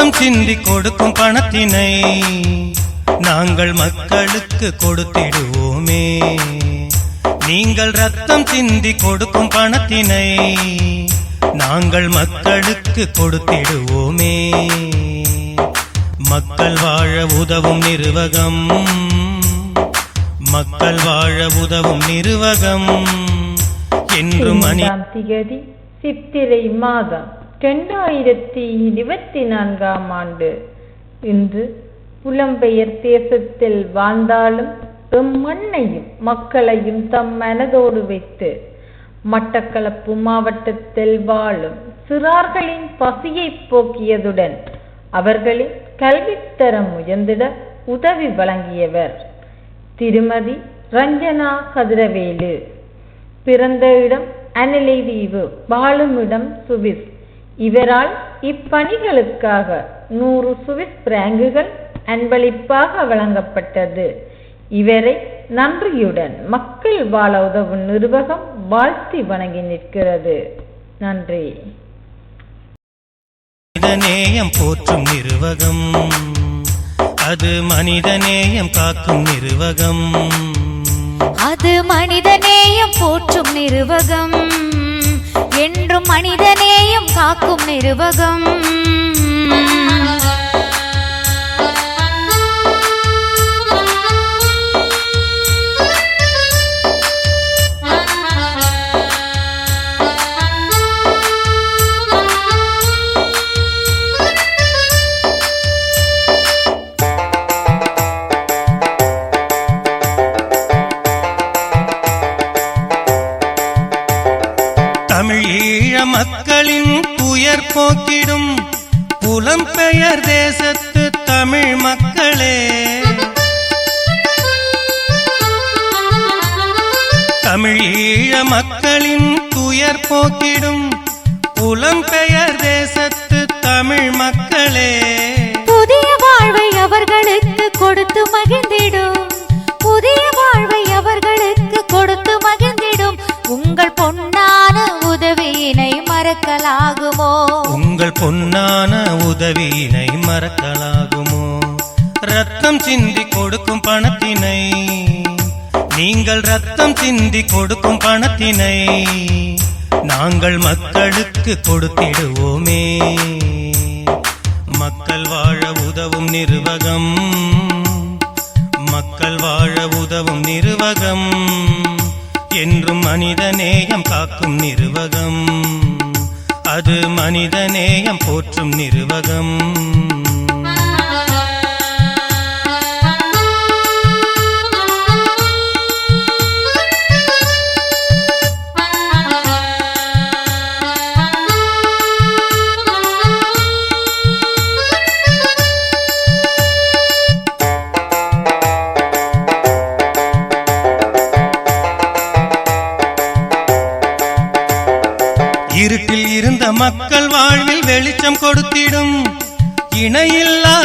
ரத்தம் சிந்தி கொடுக்கும் பணத்தினை நாங்கள் மக்களுக்கு கொடுத்திடுவோமே. நீங்கள் ரத்தம் சிந்தி கொடுக்கும் பணத்தினை நாங்கள் மக்களுக்கு கொடுத்திடுவோமே. மக்கள் வாழ உதவும் நிறுவகம், மக்கள் வாழ உதவும் நிறுவகம் என்றும் திகதி சித்திரை மாதம் 2024ஆம் ஆண்டு. இன்று புலம்பெயர் தேசத்தில் வாழ்ந்தாலும் மண்ணையும் மக்களையும் தம் மனதோடு வைத்து மட்டக்களப்பு மாவட்டத்தில் வாழும் சிறார்களின் பசியை போக்கியதுடன் அவர்களின் கல்வித்தரம் உயர்ந்திட உதவி வழங்கியவர் திருமதி ரஞ்சனா கதிரவேலு. பிறந்த இடம் அனிலை தீவு, வாழும் இடம் சுவிஸ். இவரால் இப்பணிகளுக்காக 100 சுவிஸ் பிராங்குகள் அன்பளிப்பாக வழங்கப்பட்டது. இவரை நன்றியுடன் மக்கள் வாழ உதவும் நிறுவகம் வாழ்த்தி வணங்கி நிற்கிறது. நன்றி. மனிதநேயம் போற்றும் நிறுவகம், அது மனிதநேயம் காக்கும் நிறுவகம், அது மனிதநேயம் போற்றும் நிறுவகம், என்றும் மனிதநேயம் காக்கும் நிறுவகம். தமிழ் ஈழ மக்களின் துயர் போக்கிடும் புலம்பெயர் தேசத்து தமிழ் மக்களே, தமிழ் ஈழ மக்களின் துயர் போக்கிடும் புலம்பெயர் தேசத்து தமிழ் மக்களே, புதிய வாழ்வை அவர்களுக்கு கொடுத்து மகிழ்ந்திடும், புதிய வாழ்வை அவர்களுக்கு கொடுத்து மகிழ்ந்திடும் உங்கள் பொன்னான உதவியினை மறக்கலாகுமோ, உங்கள் பொன்னான உதவியினை மறக்கலாகுமோ. ரத்தம் சிந்தி கொடுக்கும் பணத்தினை நீங்கள் ரத்தம் சிந்தி கொடுக்கும் பணத்தினை நாங்கள் மக்களுக்கு கொடுத்திடுவோமே. மக்கள் வாழ உதவும் நிறுவகம், மக்கள் வாழ உதவும் நிறுவகம் என்றும் மனிதநேயம் காக்கும் நிறுவகம், அது மனிதநேயம் போற்றும் நிறுவகம். இருட்டில் இருந்த மக்கள் வாழ்வில் வெளிச்சம் கொடுத்திடும் இணையில்லா